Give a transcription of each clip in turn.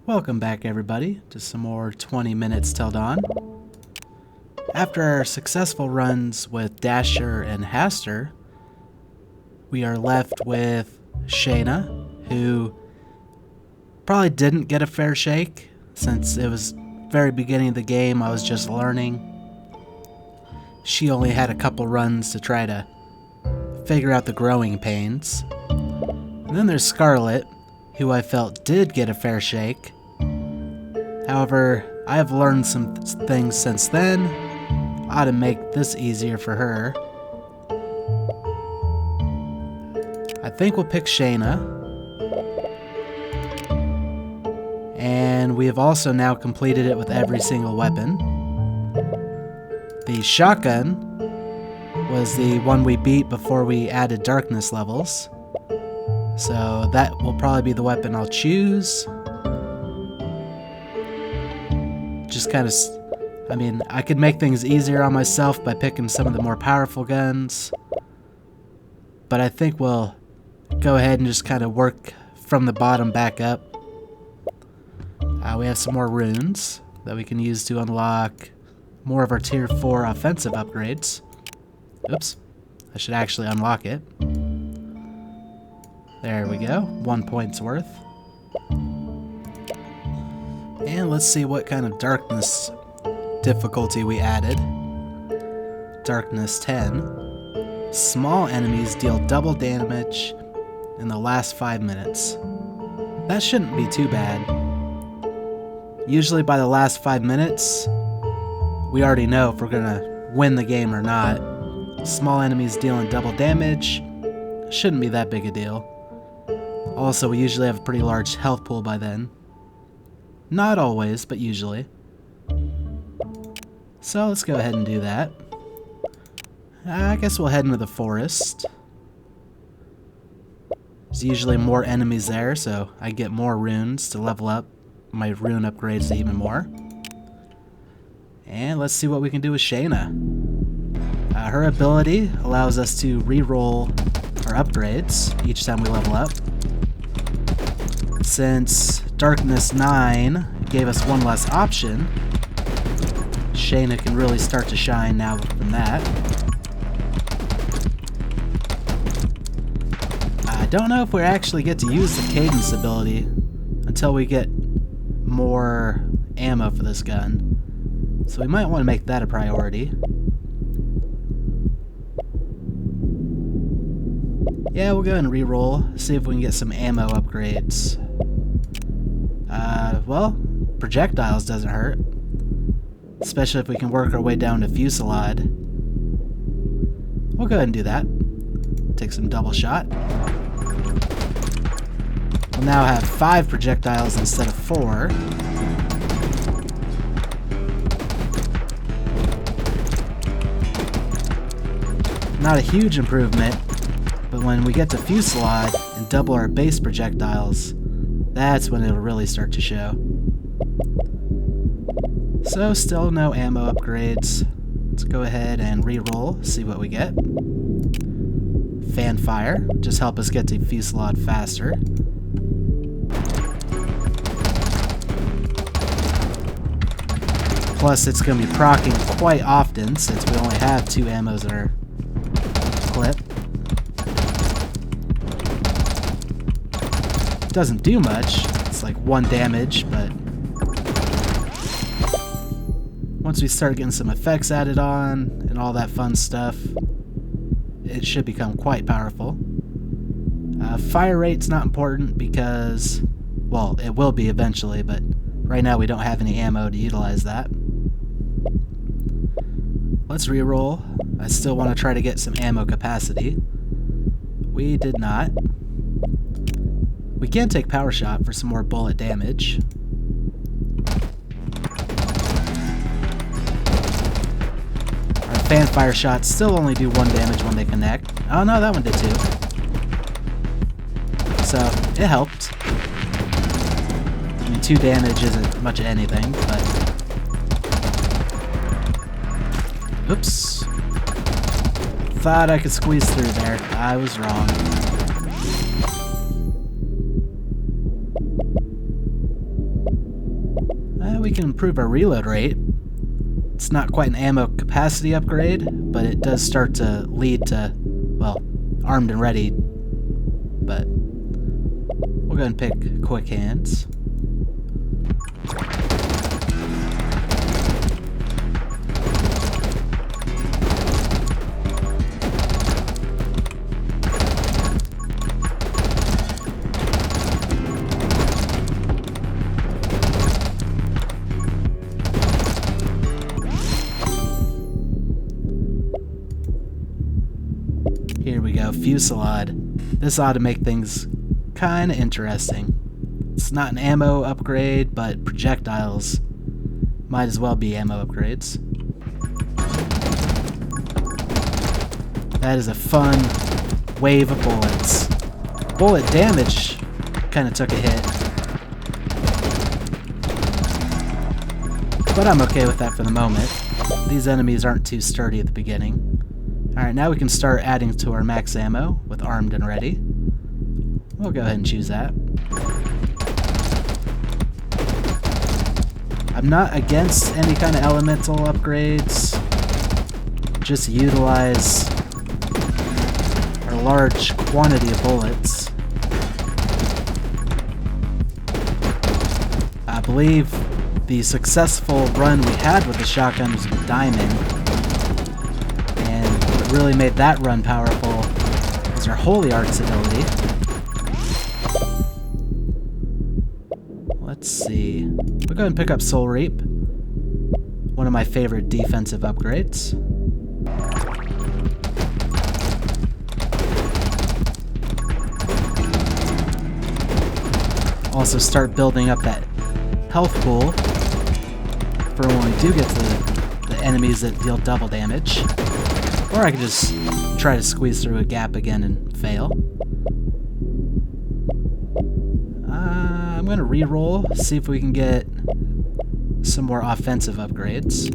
Welcome back everybody to some more 20 minutes till dawn. After our successful runs with Dasher and Haster, we are left with Shana, who probably didn't get a fair shake since it was very beginning of the game. I was just learning. She only had a couple runs to try to figure out the growing pains. And then there's Scarlett, who I felt did get a fair shake. However, I have learned some things since then. Ought to make this easier for her. I think we'll pick Shana. And we have also now completed it with every single weapon. The shotgun was the one we beat before we added darkness levels. So that will probably be the weapon I'll choose. Just kind of, I could make things easier on myself by picking some of the more powerful guns. But I think we'll go ahead and just kind of work from the bottom back up. We have some more runes that we can use to unlock more of our tier 4 offensive upgrades. Oops, I should actually unlock it. There we go, 1 point's worth. And let's see what kind of darkness difficulty we added. Darkness 10. Small enemies deal double damage in the last 5 minutes. That shouldn't be too bad. Usually by the last 5 minutes, we already know if we're gonna win the game or not. Small enemies dealing double damage shouldn't be that big a deal. Also, we usually have a pretty large health pool by then. Not always, but usually. So let's go ahead and do that. I guess we'll head into the forest. There's usually more enemies there, so I get more runes to level up my rune upgrades to even more. And let's see what we can do with Shana. Her ability allows us to re-roll our upgrades each time we level up. Since Darkness 9 gave us one less option, Shana can really start to shine now from that. I don't know if we actually get to use the Cadence ability until we get more ammo for this gun. So we might want to make that a priority. Yeah, we'll go ahead and re-roll, see if we can get some ammo upgrades. Well, projectiles doesn't hurt. Especially if we can work our way down to Fusillade. We'll go ahead and do that. Take some double shot. We'll now have 5 projectiles instead of 4. Not a huge improvement, but when we get to Fusillade and double our base projectiles, that's when it'll really start to show. So still no ammo upgrades. Let's go ahead and re-roll, see what we get. Fanfire, just help us get to Fusillade faster. Plus it's going to be proccing quite often since we only have 2 ammos in our clip. Doesn't do much, it's like 1 damage, but once we start getting some effects added on and all that fun stuff, it should become quite powerful. Fire rate's not important because, well, it will be eventually, but right now we don't have any ammo to utilize that. Let's reroll. I still want to try to get some ammo capacity. We did not. We can take Power Shot for some more bullet damage. Our Fanfire shots still only do 1 damage when they connect. Oh no, that one did 2. So, it helped. 2 damage isn't much of anything, but... Oops. Thought I could squeeze through there. I was wrong. We can improve our reload rate. It's not quite an ammo capacity upgrade, but it does start to lead to, well, armed and ready. But we'll go ahead and pick quick hands. Here we go, Fusillade. This ought to make things kinda interesting. It's not an ammo upgrade, but projectiles might as well be ammo upgrades. That is a fun wave of bullets. Bullet damage kinda took a hit, but I'm okay with that for the moment. These enemies aren't too sturdy at the beginning. Alright, now we can start adding to our max ammo with armed and ready. We'll go ahead and choose that. I'm not against any kind of elemental upgrades. Just utilize our large quantity of bullets. I believe the successful run we had with the shotgun was with Diamond. And what really made that run powerful was our Holy Arts ability. Let's see. We'll go ahead and pick up Soul Reap. One of my favorite defensive upgrades. Also start building up that health pool for when we do get to the enemies that deal double damage. Or I could just try to squeeze through a gap again and fail. I'm going to re-roll, see if we can get some more offensive upgrades.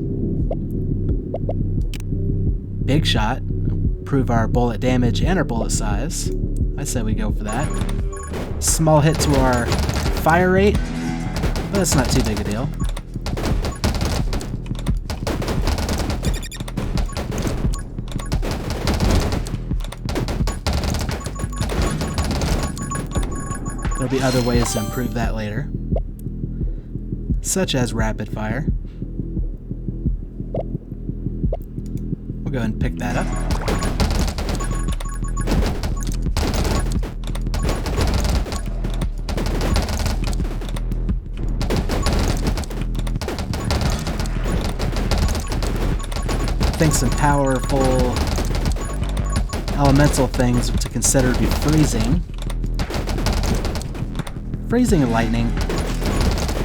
Big shot, improve our bullet damage and our bullet size. I say we go for that. Small hit to our fire rate, but that's not too big a deal. There'll be other ways to improve that later, such as rapid fire. We'll go ahead and pick that up. I think some powerful elemental things to consider would be freezing. Freezing and lightning.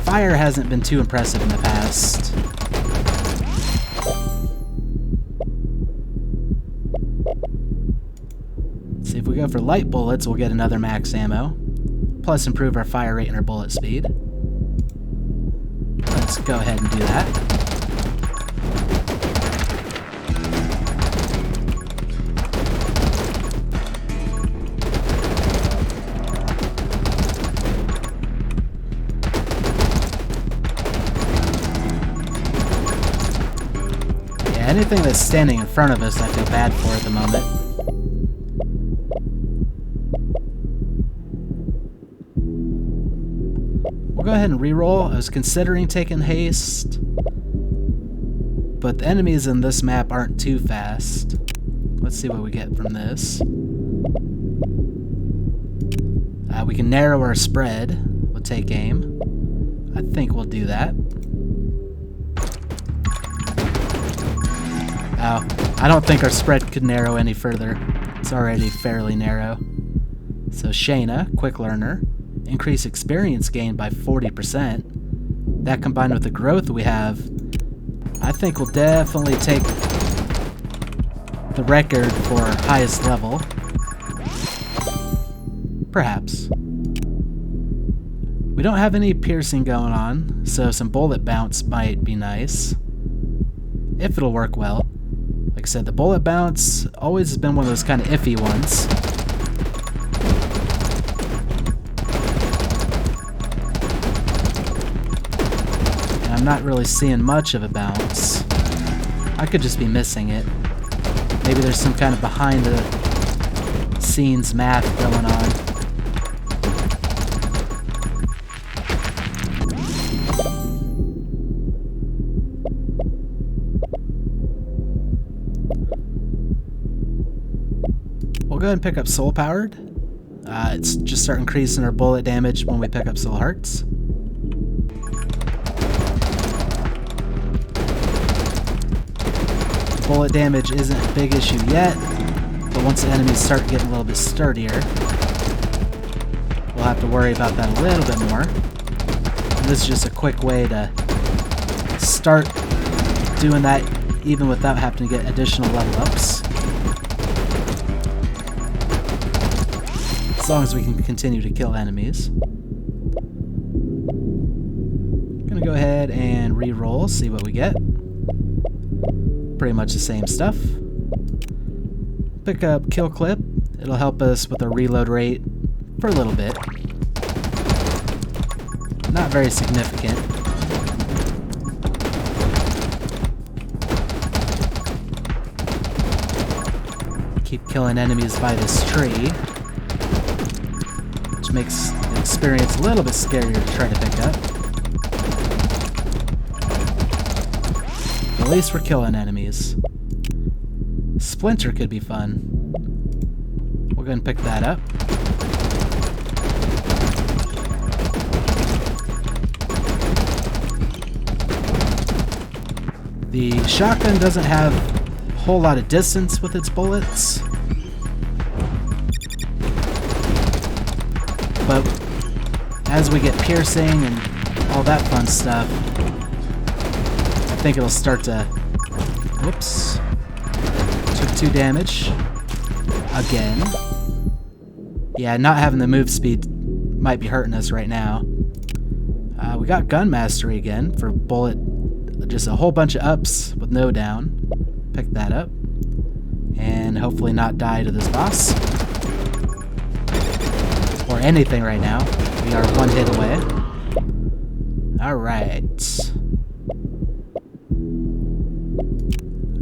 Fire hasn't been too impressive in the past. See, if we go for light bullets, we'll get another max ammo. Plus improve our fire rate and our bullet speed. Let's go ahead and do that. Anything that's standing in front of us, I feel bad for at the moment. We'll go ahead and reroll. I was considering taking haste, but the enemies in this map aren't too fast. Let's see what we get from this. We can narrow our spread. We'll take aim. I think we'll do that. Oh, I don't think our spread could narrow any further. It's already fairly narrow. So Shana, quick learner, increase experience gain by 40%. That combined with the growth we have, I think will definitely take the record for highest level. Perhaps. We don't have any piercing going on, so some bullet bounce might be nice. If it'll work well. Like I said, the bullet bounce always has been one of those kind of iffy ones. And I'm not really seeing much of a bounce. I could just be missing it. Maybe there's some kind of behind the scenes math going on. We'll go ahead and pick up Soul Powered. It's just start increasing our bullet damage when we pick up Soul Hearts. Bullet damage isn't a big issue yet, but once the enemies start getting a little bit sturdier, we'll have to worry about that a little bit more. And this is just a quick way to start doing that even without having to get additional level ups. As long as we can continue to kill enemies. Gonna go ahead and re-roll, see what we get. Pretty much the same stuff. Pick up Kill Clip. It'll help us with our reload rate for a little bit. Not very significant. Keep killing enemies by this tree, which makes the experience a little bit scarier to try to pick up. At least we're killing enemies. Splinter could be fun. We'll go ahead and pick that up. The shotgun doesn't have a whole lot of distance with its bullets, but as we get piercing and all that fun stuff, I think it'll start to... Whoops. Took 2 damage. Again. Yeah, not having the move speed might be hurting us right now. We got Gun Mastery again for bullet... Just a whole bunch of ups with no down. Pick that up. And hopefully not die to this boss. Or anything right now. We are 1 hit away. Alright.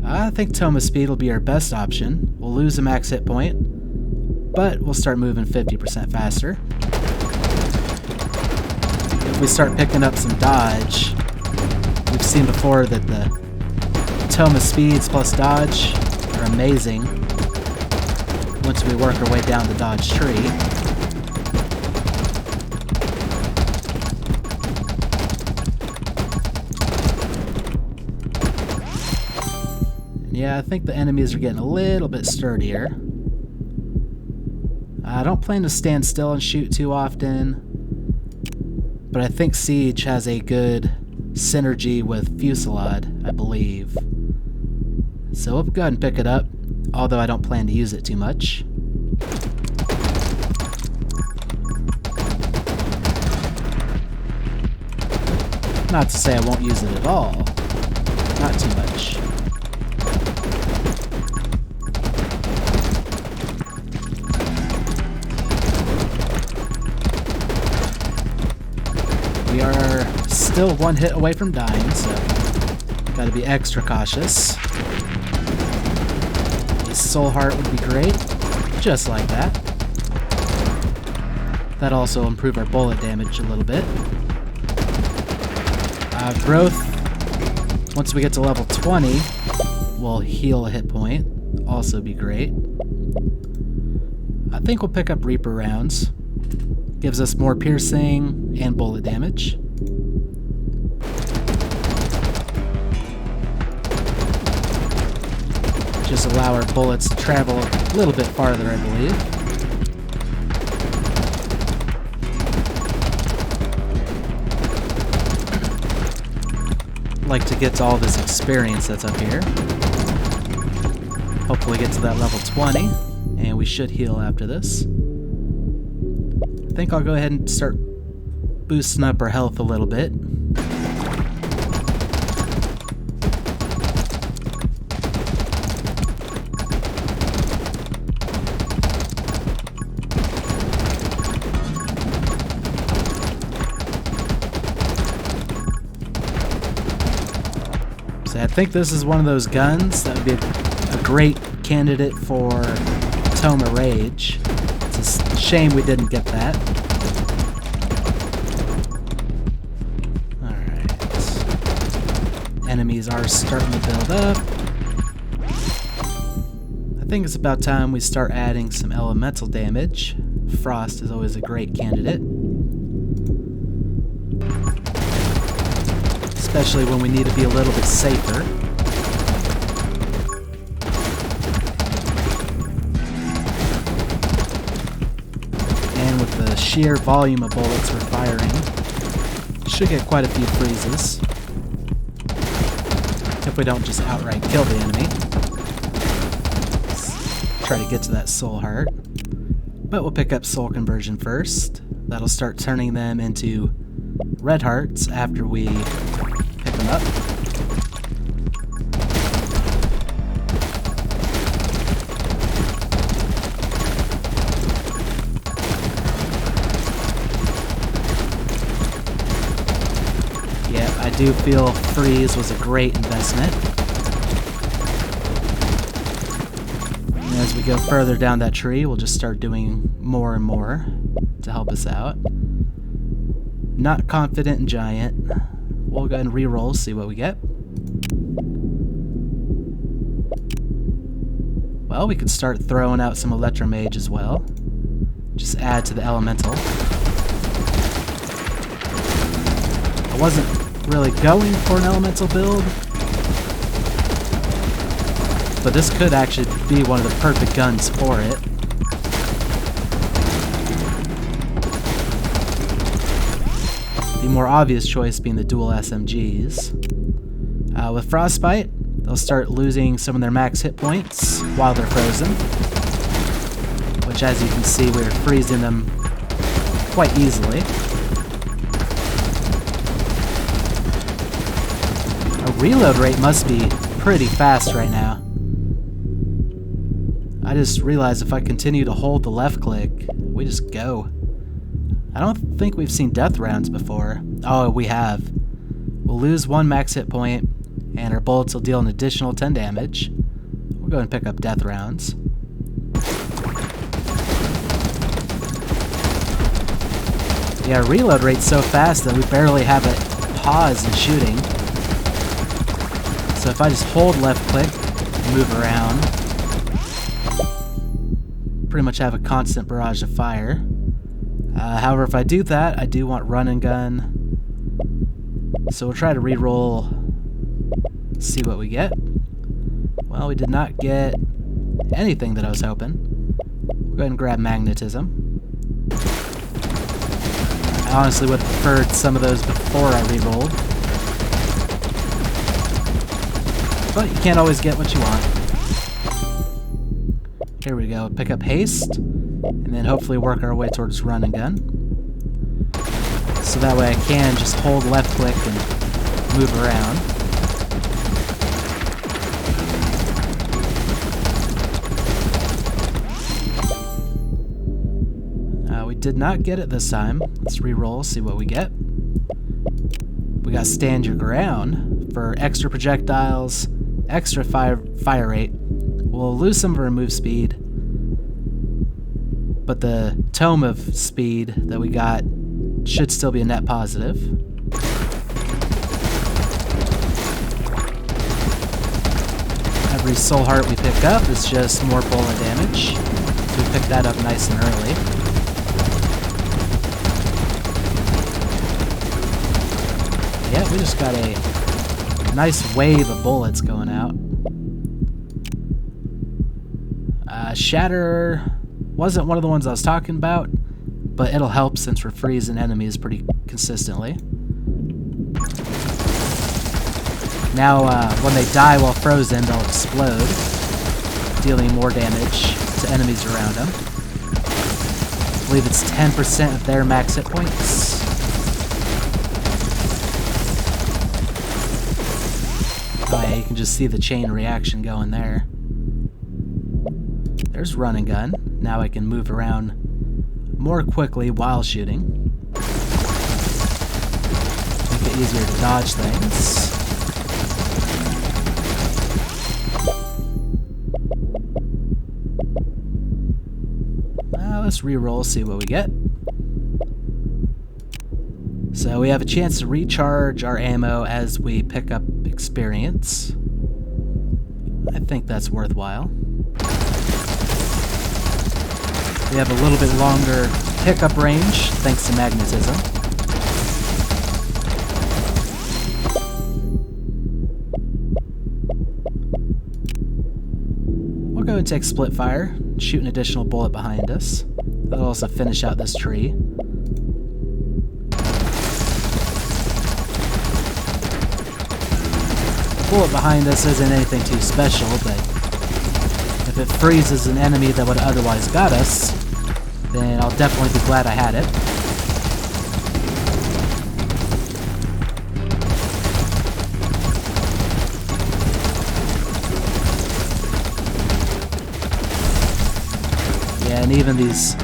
I think Toma Speed will be our best option. We'll lose a max hit point, but we'll start moving 50% faster. If we start picking up some dodge, we've seen before that the Toma Speeds plus dodge are amazing once we work our way down the dodge tree. Yeah, I think the enemies are getting a little bit sturdier. I don't plan to stand still and shoot too often, but I think Siege has a good synergy with Fusillade, I believe. So we'll go ahead and pick it up, although I don't plan to use it too much. Not to say I won't use it at all. Not too much. We are still 1 hit away from dying, so gotta be extra cautious. A Soul Heart would be great, just like that. That'll also improve our bullet damage a little bit. Growth, once we get to level 20, will heal a hit point, also be great. I think we'll pick up Reaper rounds. Gives us more piercing and bullet damage. Just allow our bullets to travel a little bit farther, I believe. Like to get to all this experience that's up here. Hopefully get to that level 20, and we should heal after this. I think I'll go ahead and start boosting up our health a little bit. So I think this is one of those guns that would be a great candidate for Tome of Rage. It's a shame we didn't get that. Alright. Enemies are starting to build up. I think it's about time we start adding some elemental damage. Frost is always a great candidate. Especially when we need to be a little bit safer. And with the sheer volume of bullets we're firing, should get quite a few freezes. If we don't just outright kill the enemy. Let's try to get to that soul heart. But we'll pick up soul conversion first. That'll start turning them into red hearts after we pick them up. Yeah, I do feel freeze was a great investment. And as we go further down that tree, we'll just start doing more and more to help us out. Not confident in giant. We'll go ahead and re-roll, see what we get. Well, we could start throwing out some Electromage as well. Just add to the elemental. I wasn't really going for an elemental build, but this could actually be one of the perfect guns for it. The more obvious choice being the dual SMGs. With Frostbite, they'll start losing some of their max hit points while they're frozen, which, as you can see, we're freezing them quite easily. Our reload rate must be pretty fast right now. I just realized if I continue to hold the left click, we just go. I don't think we've seen death rounds before. Oh, we have. We'll lose 1 max hit point, and our bullets will deal an additional 10 damage. We'll go and pick up death rounds. Yeah, our reload rate's so fast that we barely have a pause in shooting. So if I just hold left click and move around, pretty much have a constant barrage of fire. However, if I do that, I do want run and gun. So we'll try to re-roll, see what we get. Well, we did not get anything that I was hoping. We'll go ahead and grab magnetism. I honestly would have preferred some of those before I re-rolled. But you can't always get what you want. Here we go, pick up haste. And then hopefully work our way towards run and gun. So that way I can just hold left click and move around. We did not get it this time. Let's re-roll, see what we get. We got stand your ground for extra projectiles, extra fire rate. We'll lose some of our move speed, but the Tome of Speed that we got should still be a net positive. Every soul heart we pick up is just more bullet damage, so we pick that up nice and early. Yeah, we just got a nice wave of bullets going out. Shatter wasn't one of the ones I was talking about, but it'll help since we're freezing enemies pretty consistently. Now, when they die while frozen, they'll explode, dealing more damage to enemies around them. I believe it's 10% of their max hit points. Oh yeah, you can just see the chain reaction going there. There's run and gun. Now I can move around more quickly while shooting. Make it easier to dodge things. Let's re-roll, see what we get. So we have a chance to recharge our ammo as we pick up experience. I think that's worthwhile. We have a little bit longer pickup range thanks to magnetism. We'll go and take split fire, shoot an additional bullet behind us. That'll also finish out this tree. The bullet behind us isn't anything too special, but if it freezes an enemy that would have otherwise got us, then I'll definitely be glad I had it. Yeah, and even these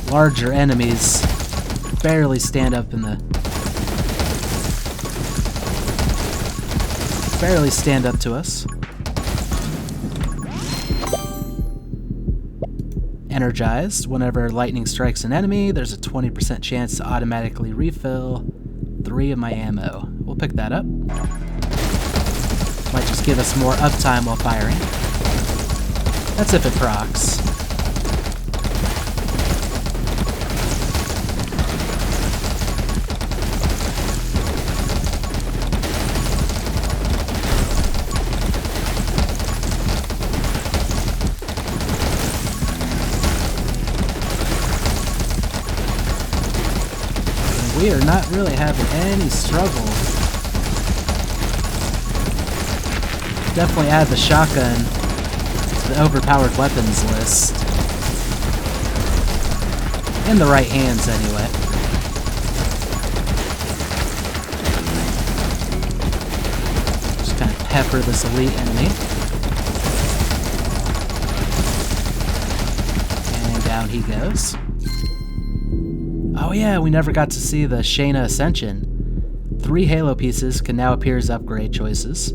larger enemies barely stand up to us. Energized. Whenever lightning strikes an enemy, there's a 20% chance to automatically refill 3 of my ammo. We'll pick that up. Might just give us more uptime while firing. That's if it procs. We are not really having any struggle. Definitely add the shotgun to the overpowered weapons list. In the right hands, anyway. Just kind of pepper this elite enemy. And down he goes. Oh yeah, we never got to see the Shana Ascension. 3 Halo pieces can now appear as upgrade choices.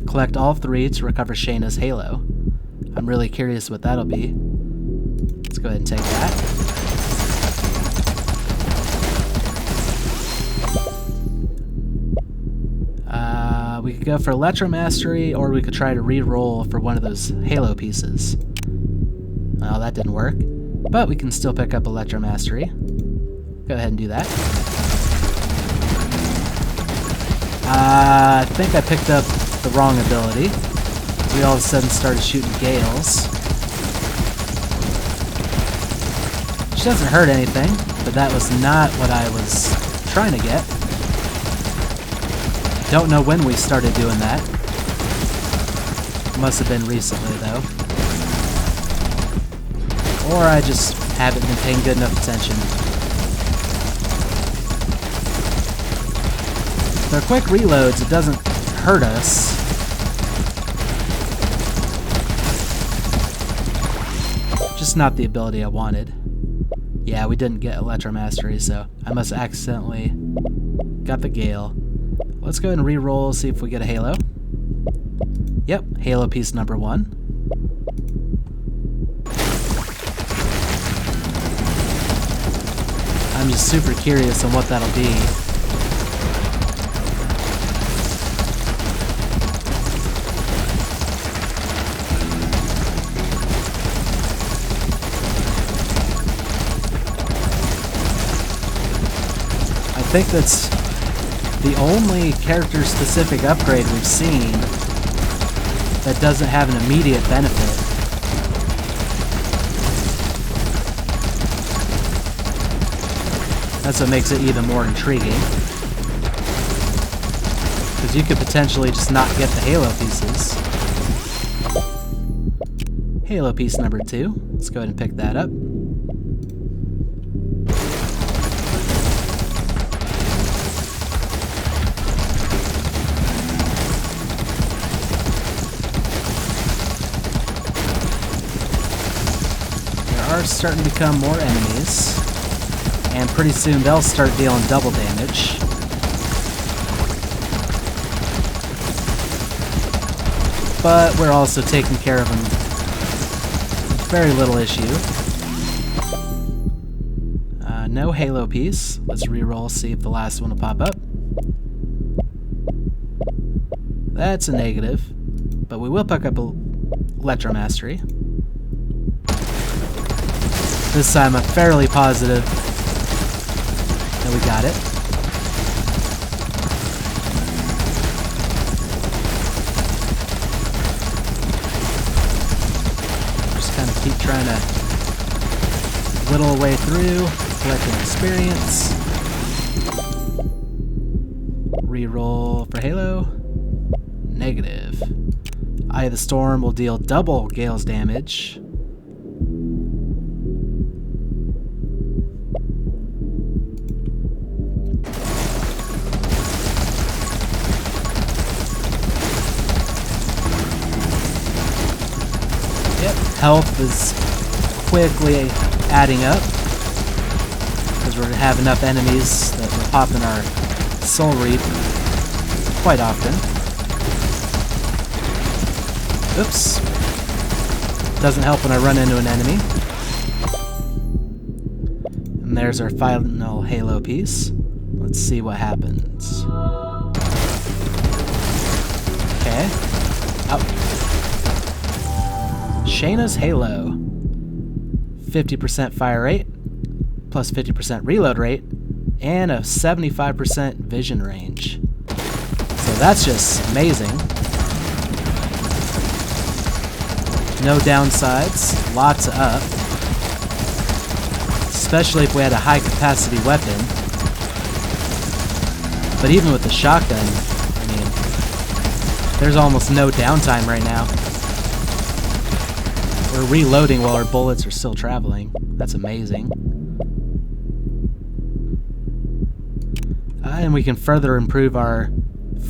Collect all 3 to recover Shana's Halo. I'm really curious what that'll be. Let's go ahead and take that. We could go for Electro Mastery, or we could try to re-roll for one of those Halo pieces. Well, that didn't work, but we can still pick up Electro Mastery. Go ahead and do that. I think I picked up the wrong ability. We all of a sudden started shooting Gales. Which doesn't hurt anything, but that was not what I was trying to get. Don't know when we started doing that. Must have been recently, though. Or I just haven't been paying good enough attention. They're quick reloads, it doesn't hurt us. Just not the ability I wanted. Yeah, we didn't get Electro Mastery, so I must have accidentally got the Gale. Let's go ahead and re-roll, see if we get a Halo. Yep, Halo piece number 1. I'm just super curious on what that'll be. I think that's the only character-specific upgrade we've seen that doesn't have an immediate benefit. That's what makes it even more intriguing. Because you could potentially just not get the Halo pieces. Halo piece number 2. Let's go ahead and pick that up. Are starting to become more enemies, and pretty soon they'll start dealing double damage. But we're also taking care of them with very little issue. no Halo piece. Let's re-roll, see if the last one will pop up. That's a negative, but we will pick up Electromastery. This time I'm fairly positive that we got it. Just kind of keep trying to whittle away through, collecting experience. Reroll for Halo. Negative. Eye of the Storm will deal double Gale's damage. Yep, health is quickly adding up because we're going to have enough enemies that we're popping our Soul Reap quite often. Oops. Doesn't help when I run into an enemy. And there's our final Halo piece. Let's see what happens. Okay. Oh. Shana's Halo. 50% fire rate, plus 50% reload rate, and a 75% vision range. So that's just amazing. No downsides, lots of up. Especially if we had a high capacity weapon. But even with the shotgun, I mean, there's almost no downtime right now. We're reloading while our bullets are still traveling. That's amazing. And we can further improve our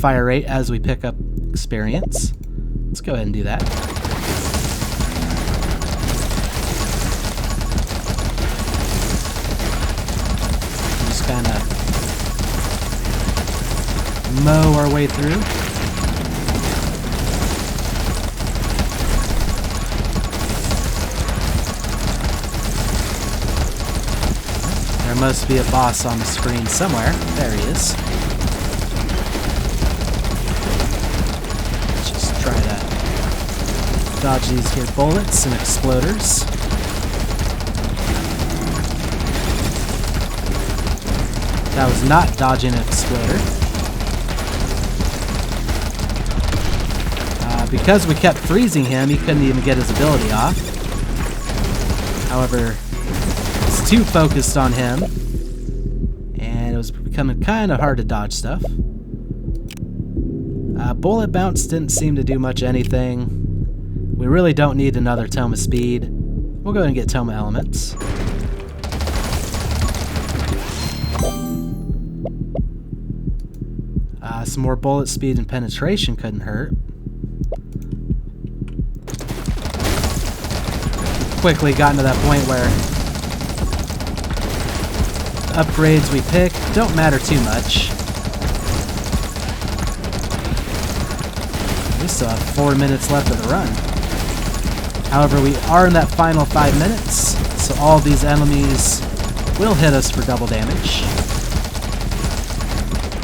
fire rate as we pick up experience. Let's go ahead and do that. Just kind of mow our way through. There must be a boss on the screen somewhere. There he is. Let's just try to dodge these here bullets and exploders. That was not dodging an exploder. Because we kept freezing him, he couldn't even get his ability off. However, too focused on him, and it was becoming kind of hard to dodge stuff. Bullet bounce didn't seem to do much anything. We really don't need another Tome of Speed. We'll go ahead and get Tome of Elements. Some more bullet speed and penetration couldn't hurt. Quickly gotten to that point where upgrades we pick don't matter too much. We still have 4 minutes left of the run. However, we are in that final 5 minutes, so all these enemies will hit us for double damage.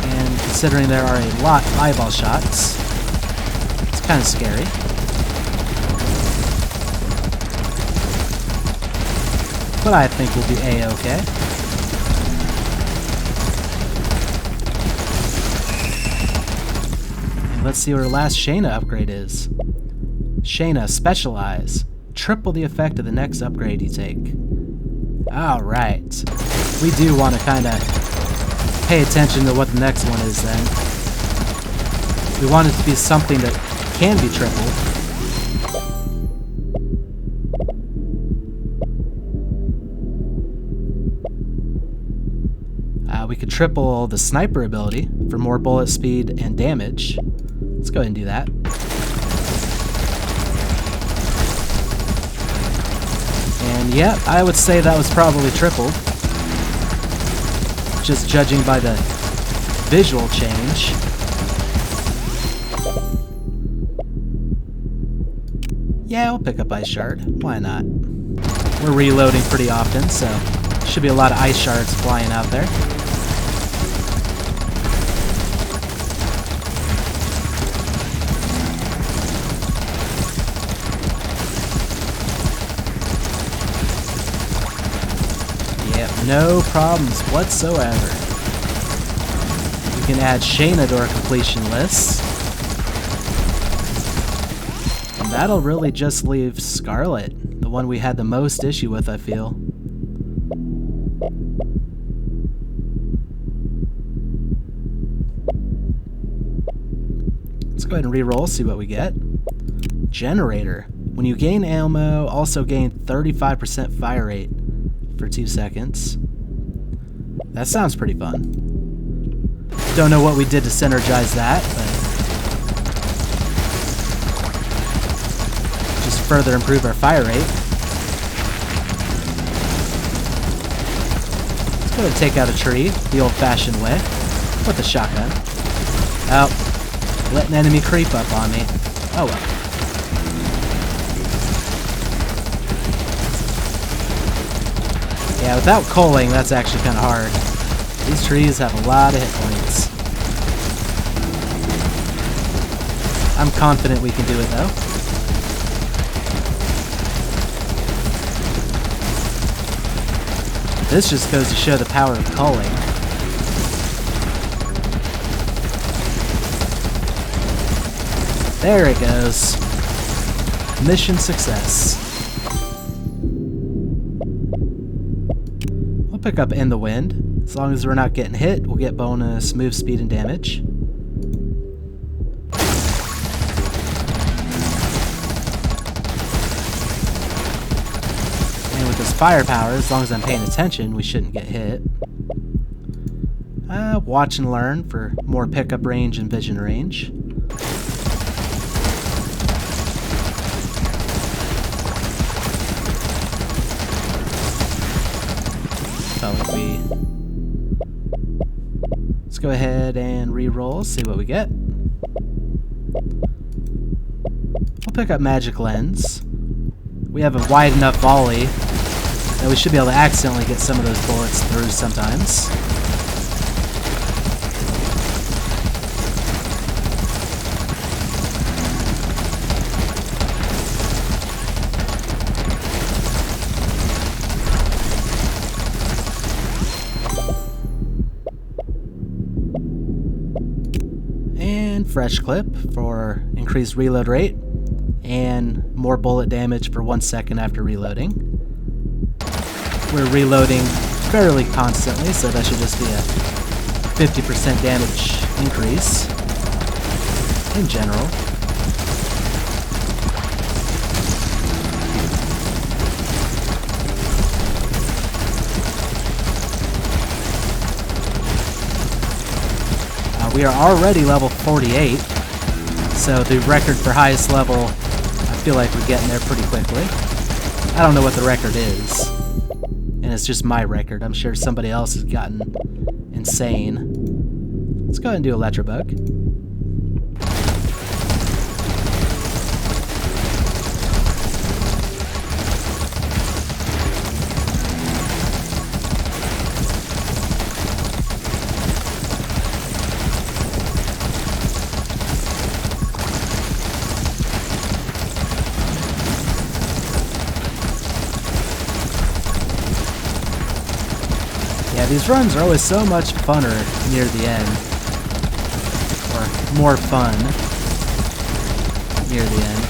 And considering there are a lot of eyeball shots, it's kind of scary. But I think we'll be A-okay. Let's see what our last Shana upgrade is. Shana, Specialize. Triple the effect of the next upgrade you take. Alright. We do want to kind of pay attention to what the next one is then. We want it to be something that can be tripled. We could triple the sniper ability for more bullet speed and damage. Let's go ahead and do that. And yeah, I would say that was probably tripled. Just judging by the visual change. Yeah, we'll pick up Ice Shard. Why not? We're reloading pretty often, so Should be a lot of ice shards flying out there. Yep, no problems whatsoever. We can add Shana to our completion list. And that'll really just leave Scarlett, the one we had the most issue with, I feel. Let's go ahead and re-roll, see what we get. Generator. When you gain ammo, also gain 35% fire rate for 2 seconds. That sounds pretty fun. Don't know what we did to synergize that, but just further improve our fire rate. Let's go ahead and take out a tree the old-fashioned way with a shotgun. Oh, let an enemy creep up on me. Oh well. Yeah, without culling, that's actually kind of hard. These trees have a lot of hit points. I'm confident we can do it, though. This just goes to show the power of culling. There it goes. Mission success. We'll pick up In the Wind. As long as we're not getting hit, we'll get bonus move speed and damage. And with this firepower, as long as I'm paying attention, we shouldn't get hit. Watch and learn for more pickup range and vision range. Let's go ahead and re-roll, see what we get. We'll pick up Magic Lens. We have a wide enough volley that we should be able to accidentally get some of those bullets through sometimes. Fresh clip for increased reload rate and more bullet damage for 1 second after reloading. We're reloading fairly constantly, so that should just be a 50% damage increase in general. We are already level 48, so the record for highest level, I feel like we're getting there pretty quickly. I don't know what the record is, and it's just my record. I'm sure somebody else has gotten insane. Let's go ahead and do Electrobug. These runs are always so much funner near the end. Or more fun near the end.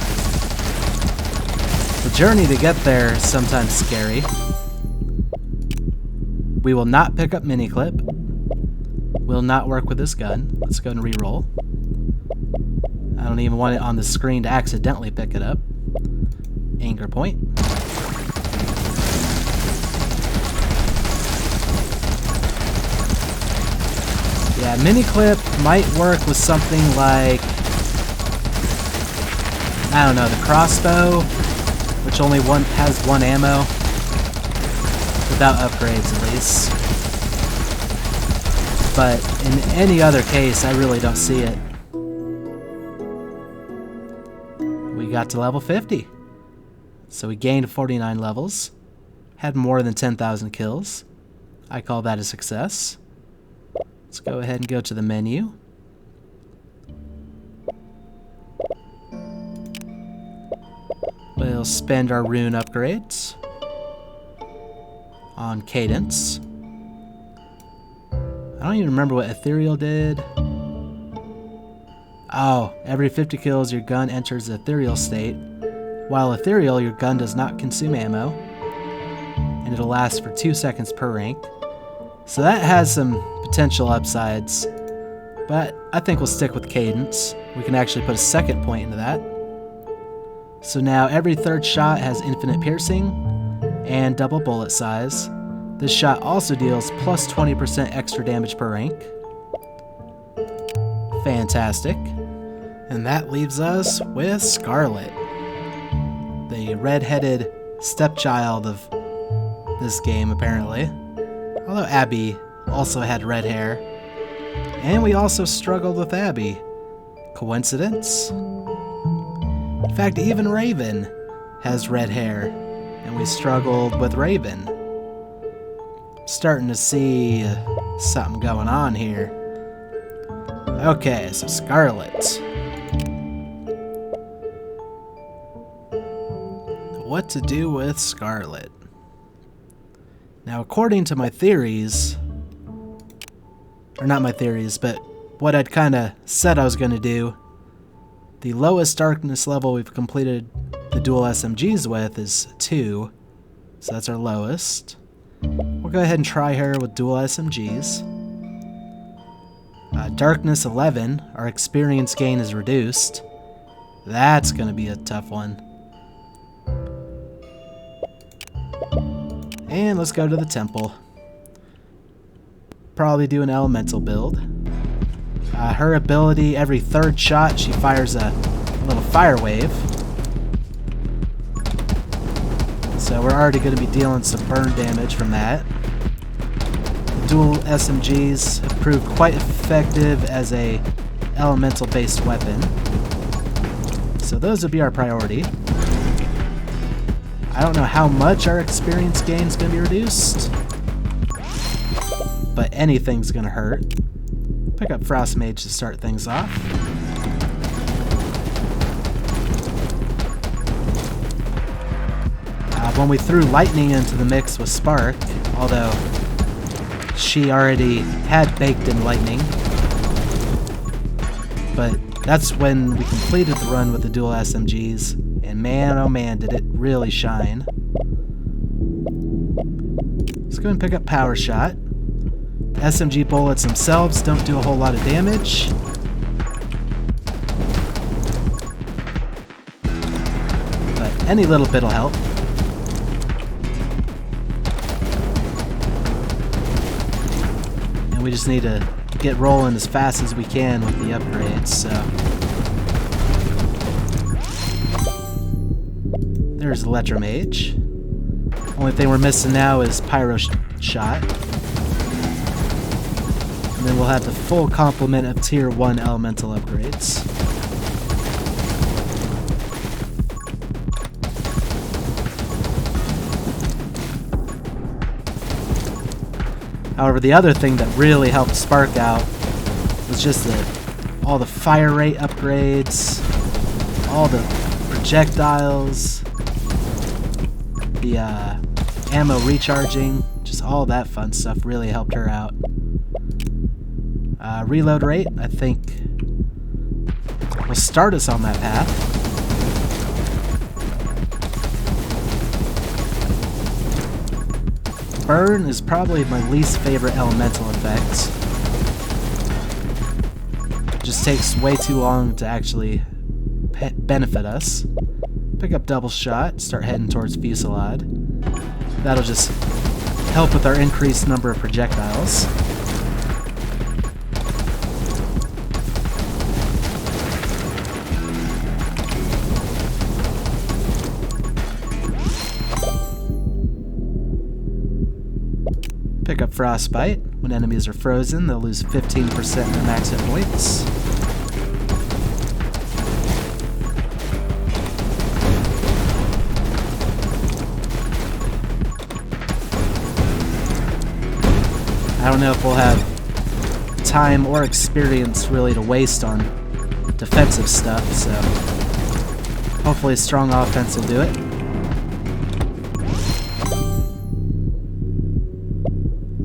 The journey to get there is sometimes scary. We will not pick up mini clip. Will not work with this gun. Let's go and re-roll. I don't even want it on the screen to accidentally pick it up. Anchor point. Yeah, mini clip might work with something like, I don't know, the crossbow, which only has one ammo, without upgrades at least. But in any other case, I really don't see it. We got to level 50. So we gained 49 levels. had more than 10,000 kills. I call that a success. Let's go ahead and go to the menu. We'll spend our rune upgrades on Cadence. I don't even remember what Ethereal did. Oh, every 50 kills your gun enters the Ethereal state. While Ethereal, your gun does not consume ammo. And it'll last for 2 seconds per rank. So that has some potential upsides. But I think we'll stick with Cadence. We can actually put a second point into that. So now every third shot has infinite piercing and double bullet size. This shot also deals plus 20% extra damage per rank. Fantastic. And that leaves us with Scarlett, the red-headed stepchild of this game, apparently. Although Abby also had red hair. And we also struggled with Abby. Coincidence? In fact, even Raven has red hair, and we struggled with Raven. Starting to see something going on here. Okay, so Scarlett. What to do with Scarlett? Now, according to my theories, or not my theories, but what I'd kind of said I was going to do, the lowest darkness level we've completed the dual SMGs with is 2, so that's our lowest. We'll go ahead and try her with dual SMGs. Darkness 11, our experience gain is reduced. That's going to be a tough one. And let's go to the temple. Probably do an elemental build. Her ability, every third shot, she fires a little fire wave. So we're already going to be dealing some burn damage from that. The dual SMGs have proved quite effective as a elemental-based weapon. So those would be our priority. I don't know how much our experience gain is going to be reduced, but anything's going to hurt. Pick up Frost Mage to start things off. When we threw Lightning into the mix with Spark, although she already had baked in Lightning, but that's when we completed the run with the dual SMGs, and man oh man did it really shine. Let's go and pick up Power Shot. SMG bullets themselves don't do a whole lot of damage. But any little bit will help. And we just need to get rolling as fast as we can with the upgrades, so. There's Electromage. Only thing we're missing now is Pyro Shot. And then we'll have the full complement of Tier 1 elemental upgrades. However, the other thing that really helped Spark out was just all the fire rate upgrades, all the projectiles, the ammo recharging, just all that fun stuff really helped her out. Reload rate, I think, will start us on that path. Burn is probably my least favorite elemental effect. Just takes way too long to actually benefit us. Pick up Double Shot, start heading towards Fusillade. That'll just help with our increased number of projectiles. Pick up Frostbite. When enemies are frozen, they'll lose 15% of their max hit points. I don't know if we'll have time or experience really to waste on defensive stuff, so hopefully a strong offense will do it.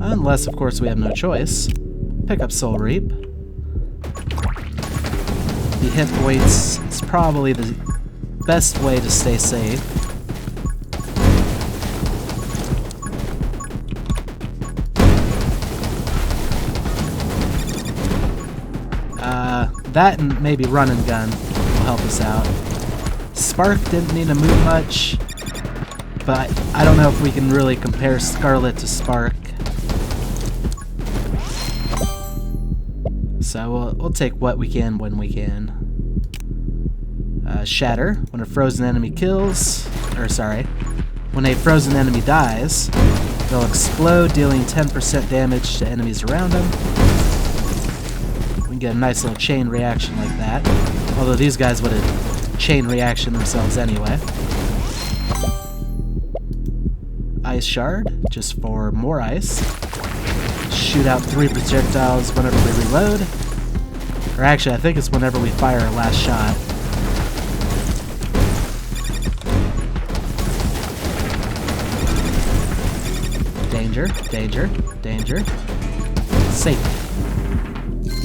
Unless, of course, we have no choice. Pick up Soul Reap. The hit points is probably the best way to stay safe. That and maybe run and gun will help us out. Spark didn't need to move much, but I don't know if we can really compare Scarlett to Spark. So we'll take what we can when we can. Shatter. When a frozen enemy when a frozen enemy dies, they'll explode, dealing 10% damage to enemies around them. We can get a nice little chain reaction like that. Although these guys would have chain reaction themselves anyway. Ice Shard, just for more ice. Shoot out 3 projectiles whenever we reload. Or actually, I think it's whenever we fire our last shot. Danger, danger, danger. Safe.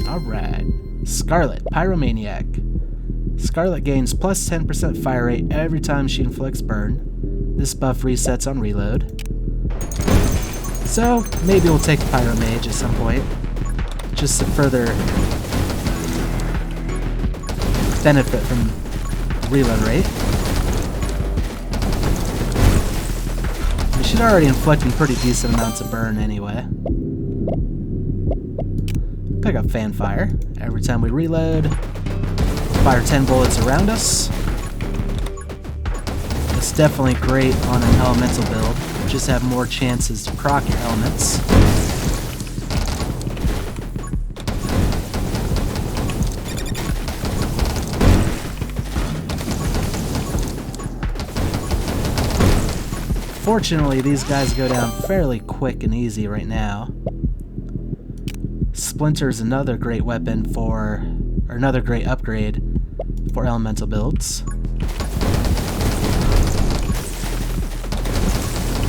Alright. Scarlett, Pyromaniac. Scarlett gains plus 10% fire rate every time she inflicts burn. This buff resets on reload. So, maybe we'll take Pyromage at some point, just to further benefit from reload rate. We should already inflicting pretty decent amounts of burn anyway. Pick up Fanfire. Every time we reload, fire 10 bullets around us. It's definitely great on an elemental build. Just have more chances to proc your elements. Fortunately, these guys go down fairly quick and easy right now. Splinter's another great weapon or another great upgrade for elemental builds.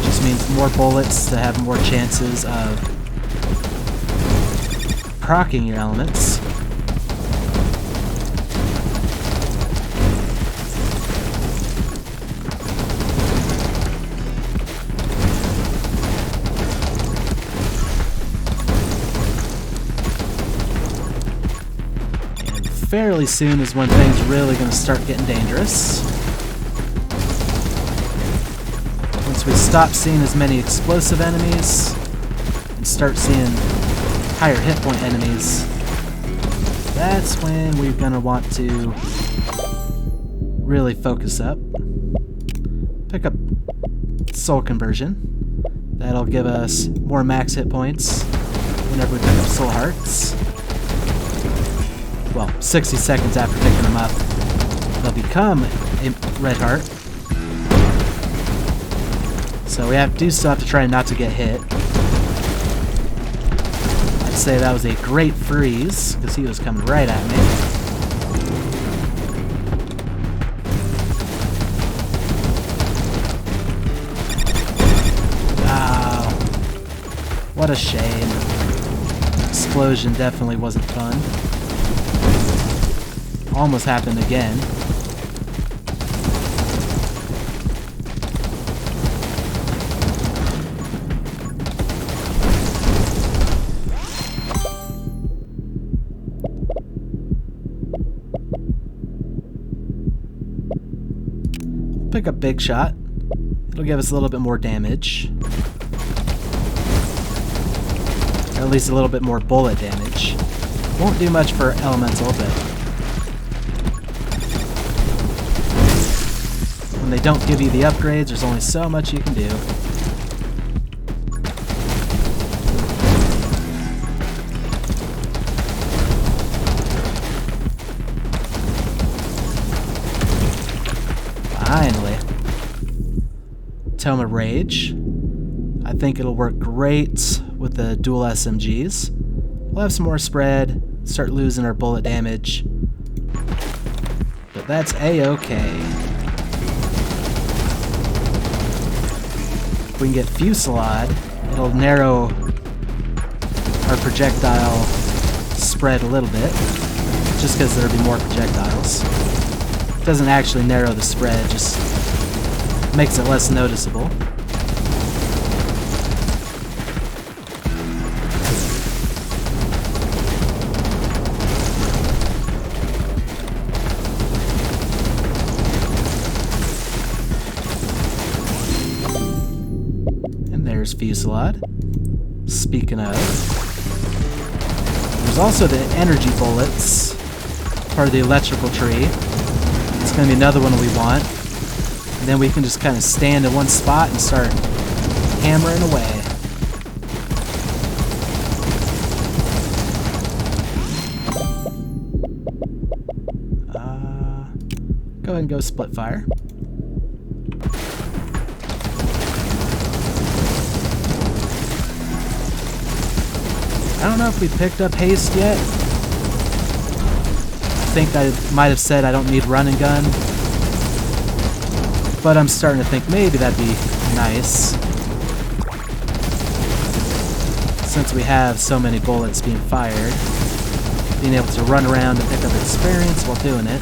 Just means more bullets to have more chances of proccing your elements. Fairly soon is when things are really going to start getting dangerous. Once we stop seeing as many explosive enemies and start seeing higher hit point enemies, that's when we're going to want to really focus up. Pick up Soul Conversion. That'll give us more max hit points whenever we pick up Soul Hearts. Well, 60 seconds after picking them up, they'll become a red heart. So we do still have to try not to get hit. I'd say that was a great freeze, because he was coming right at me. Oh, what a shame. Explosion definitely wasn't fun. Almost happened again. Pick up Big Shot. It'll give us a little bit more damage. Or at least a little bit more bullet damage. Won't do much for elemental, but when they don't give you the upgrades, there's only so much you can do. Finally. Tome of Rage. I think it'll work great with the dual SMGs. We'll have some more spread, start losing our bullet damage. But that's A-okay. If we can get Fusillade, it'll narrow our projectile spread a little bit, just because there'll be more projectiles. It doesn't actually narrow the spread, just makes it less noticeable. And there's Fusillade. Speaking of, there's also the energy bullets, part of the electrical tree. It's going to be another one we want. And then we can just kind of stand in one spot and start hammering away. Go ahead and go split fire. I don't know if we picked up haste yet. I think I might have said I don't need run and gun. But I'm starting to think maybe that'd be nice. Since we have so many bullets being fired, being able to run around and pick up experience while doing it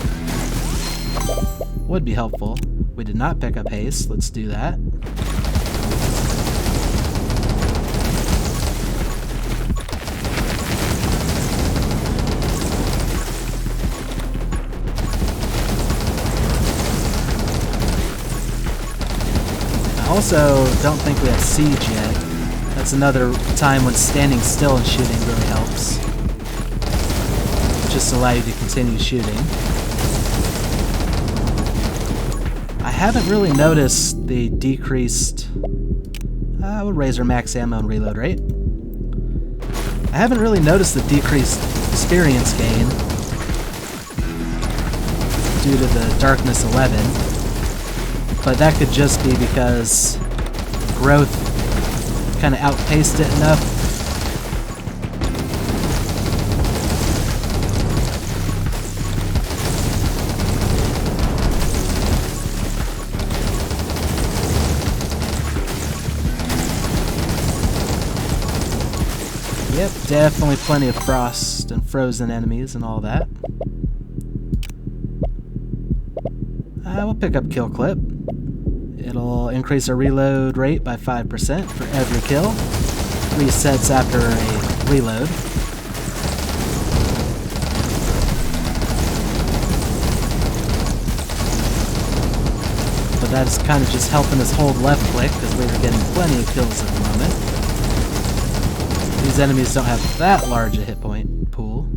would be helpful. We did not pick up haste. Let's do that. Also, don't think we have siege yet. That's another time when standing still and shooting really helps. Just allow you to continue shooting. I haven't really noticed the decreased... we'll raise our max ammo and reload rate. I haven't really noticed the decreased experience gain due to the Darkness 11. But that could just be because growth kind of outpaced it enough. Yep, definitely plenty of frost and frozen enemies and all that. We'll pick up kill clip. It'll increase our reload rate by 5% for every kill. Resets after a reload. But that's kind of just helping us hold left click because we were getting plenty of kills at the moment. These enemies don't have that large a hit point pool.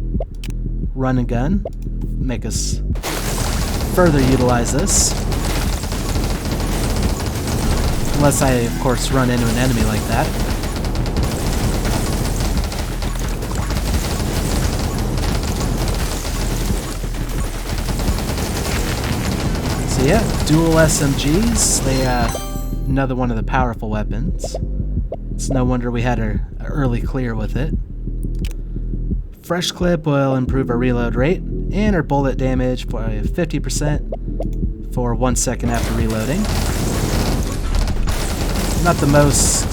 Run and gun. Make us further utilize this. Unless I, of course, run into an enemy like that. So yeah, dual SMGs. They another one of the powerful weapons. It's no wonder we had an early clear with it. Fresh clip will improve our reload rate and our bullet damage by 50% for 1 second after reloading. Not the most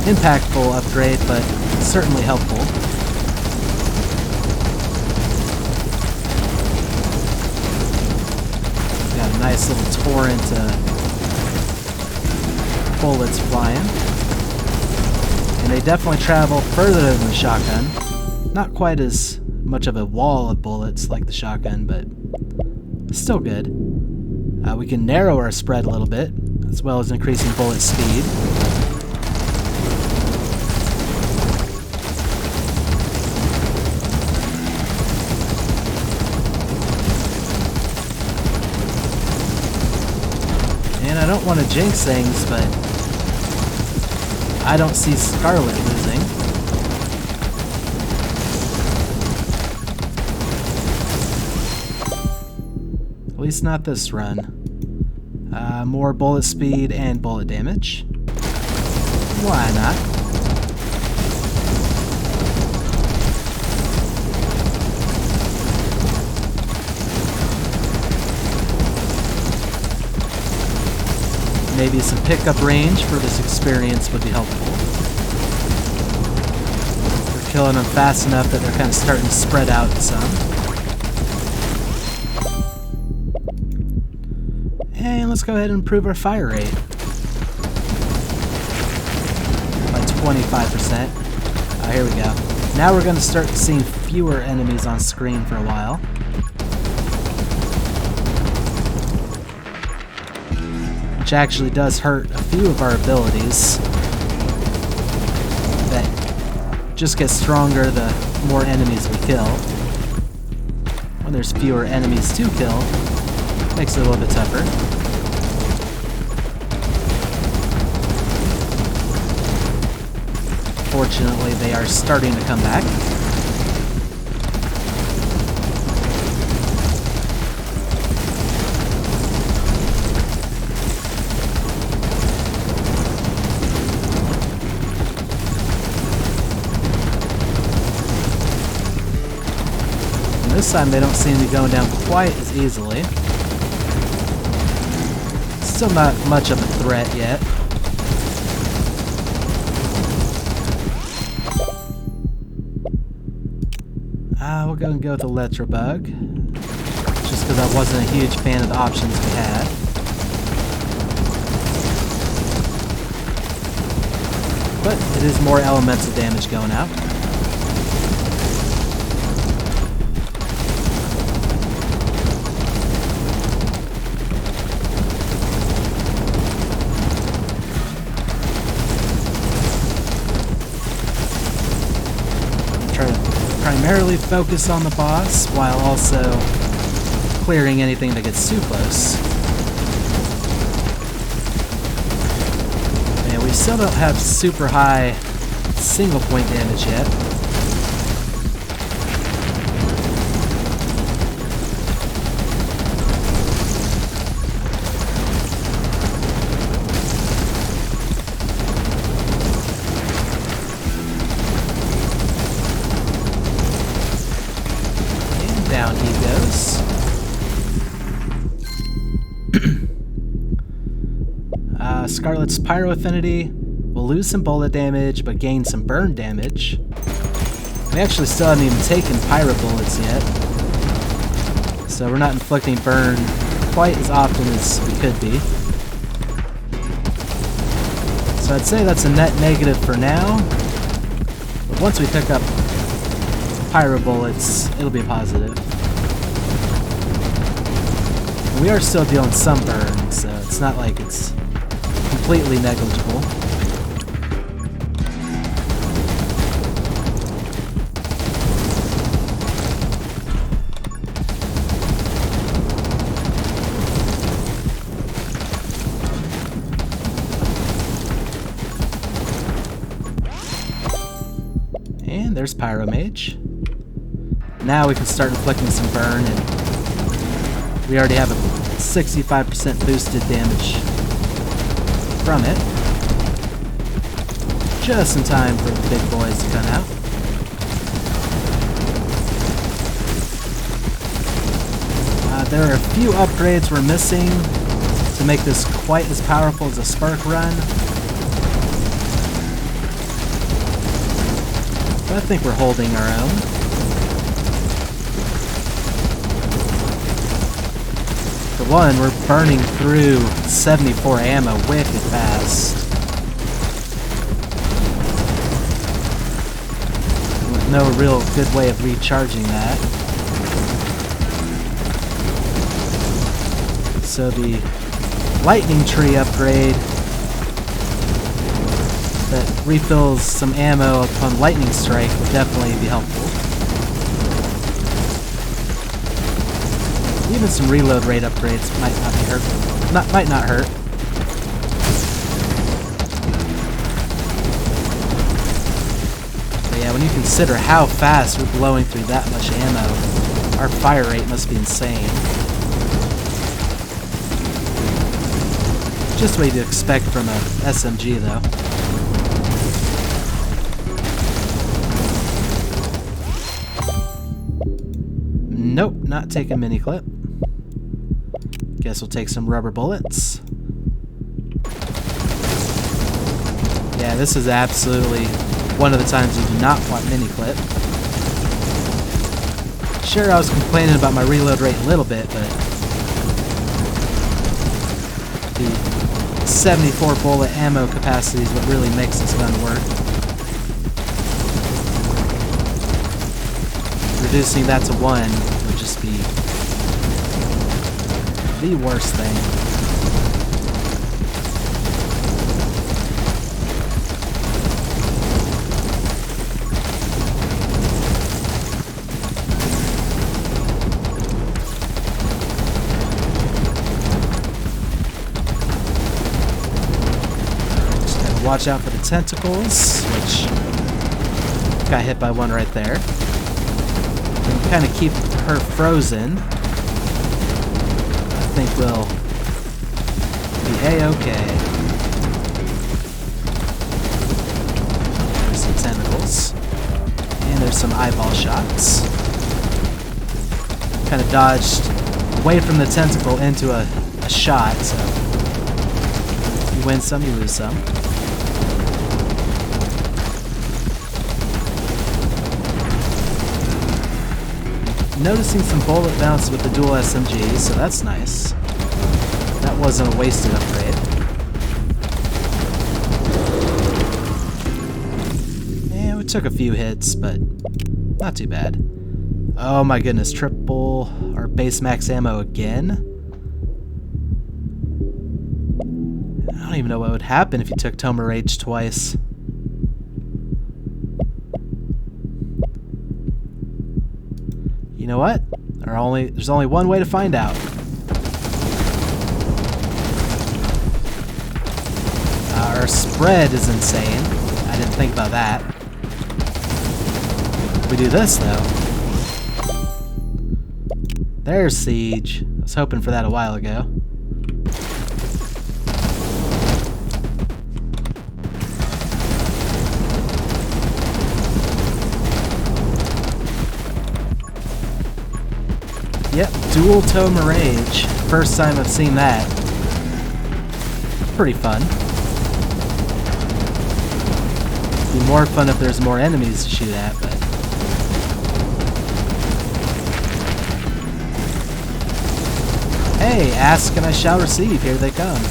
impactful upgrade, but certainly helpful. Got a nice little torrent of bullets flying. And they definitely travel further than the shotgun. Not quite as much of a wall of bullets like the shotgun, but still good. We can narrow our spread a little bit, as well as increasing bullet speed. And I don't want to jinx things, but I don't see Scarlett losing. At least not this run. More bullet speed and bullet damage. Why not? maybe some pickup range for this experience would be helpful. We're killing them fast enough that they're kind of starting to spread out some. And let's go ahead and improve our fire rate by 25%. Here we go. Now we're going to start seeing fewer enemies on screen for a while. Which actually does hurt a few of our abilities that just get stronger the more enemies we kill. When there's fewer enemies to kill, it makes it a little bit tougher. Fortunately, they are starting to come back. This time they don't seem to be going down quite as easily. Still not much of a threat yet. We'll go and go with Electrobug. Just because I wasn't a huge fan of the options we had. But it is more elemental damage going out. Primarily focus on the boss while also clearing anything that gets too close. And we still don't have super high single point damage yet. Down he goes. Scarlett's Pyro Affinity will lose some bullet damage, but gain some burn damage. We actually still haven't even taken Pyro Bullets yet, so we're not inflicting burn quite as often as we could be. So I'd say that's a net negative for now, but once we pick up Pyro Bullets, it'll be positive. We are still dealing some burn, so it's not like it's completely negligible. And there's Pyromage. Now we can start inflicting some burn, and we already have a 65% boosted damage from it. Just in time for the big boys to come out. There are a few upgrades we're missing to make this quite as powerful as a Spark run. But I think we're holding our own. For one, we're burning through 74 ammo wicked fast. With no real good way of recharging that. So the Lightning Tree upgrade that refills some ammo upon Lightning Strike would definitely be helpful. Even some reload rate upgrades might not be hurt. Might not hurt. But yeah, when you consider how fast we're blowing through that much ammo, our fire rate must be insane. Just what you'd expect from a SMG, though. Nope, not taking mini clip. Guess we'll take some rubber bullets. Yeah, this is absolutely one of the times you do not want mini-clip. Sure, I was complaining about my reload rate a little bit, but the 74 bullet ammo capacity is what really makes this gun work. Reducing that to 1 would just be the worst thing. Watch out for the tentacles, which got hit by one right there. And kind of keep her frozen. I think we'll be A-okay. There's some tentacles. And there's some eyeball shots. Kind of dodged away from the tentacle into a shot, so you win some, you lose some. Noticing some bullet bounce with the dual SMGs, so that's nice. That wasn't a wasted upgrade. And we took a few hits, but not too bad. Oh my goodness, triple our base max ammo again? I don't even know what would happen if you took Toma Rage twice. You know what? There's only one way to find out. Our spread is insane. I didn't think about that. We do this, though. There's Siege. I was hoping for that a while ago. Yep, dual Toma Rage. First time I've seen that. Pretty fun. It'd be more fun if there's more enemies to shoot at, but... Hey, ask and I shall receive. Here they come.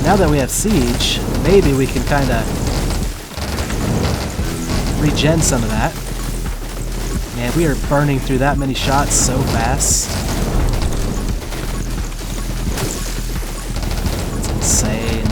Now that we have Siege, maybe we can kinda regen some of that. Man, we are burning through that many shots so fast. It's insane.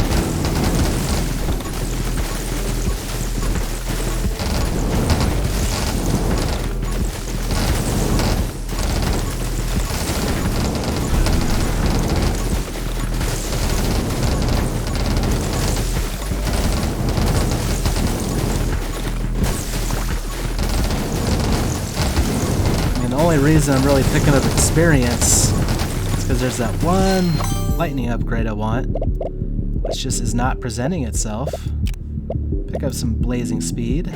The only reason I'm really picking up experience is because there's that one lightning upgrade I want, which just is not presenting itself. Pick up some blazing speed.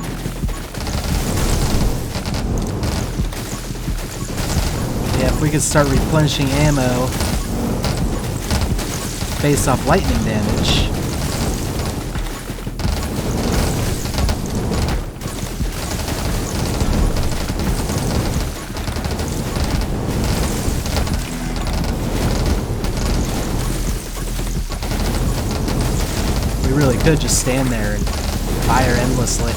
Yeah, if we could start replenishing ammo based off lightning damage. Really could just stand there and fire endlessly.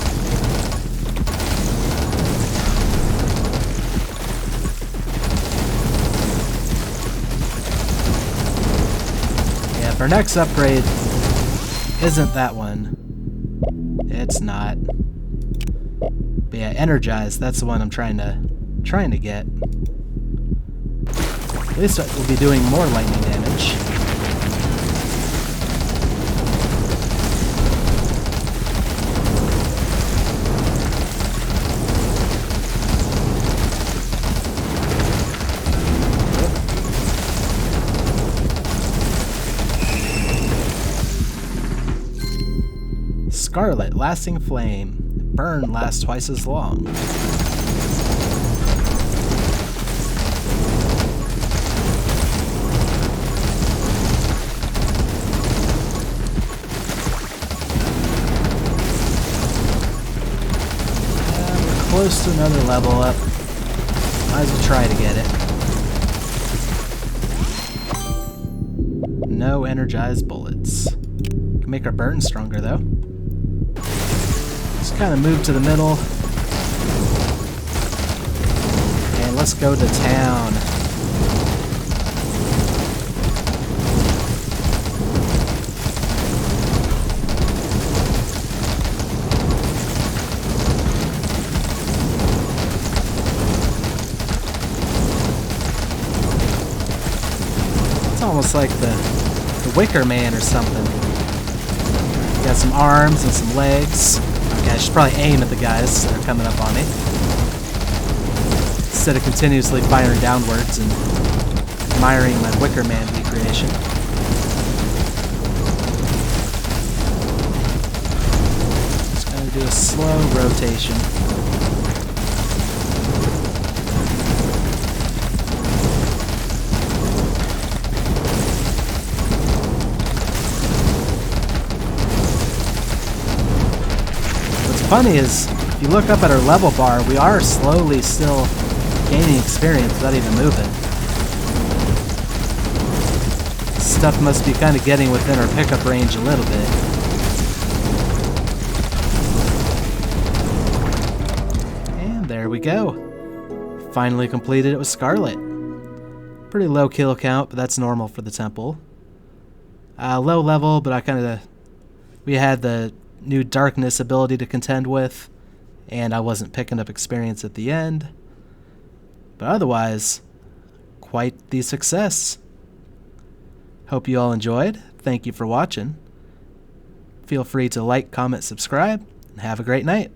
Yeah, if our next upgrade isn't that one, it's not. But yeah, Energized, that's the one I'm trying to get. At least we'll be doing more lightning damage. Scarlett, lasting flame. Burn lasts twice as long. Another level up. Might as well try to get it. No energized bullets. Can make our burn stronger though. Just kind of move to the middle. And let's go to town. It's almost like the Wicker Man or something. Got some arms and some legs. Okay, I should probably aim at the guys that are coming up on me, instead of continuously firing downwards and admiring my Wicker Man recreation. Just gonna do a slow rotation. Funny is, if you look up at our level bar, we are slowly still gaining experience without even moving. Stuff must be kind of getting within our pickup range a little bit. And there we go. Finally completed it with Scarlett. Pretty low kill count, but that's normal for the temple. Low level, but we had the new darkness ability to contend with, and I wasn't picking up experience at the end. But otherwise, quite the success. Hope you all enjoyed. Thank you for watching. Feel free to like, comment, subscribe, and have a great night.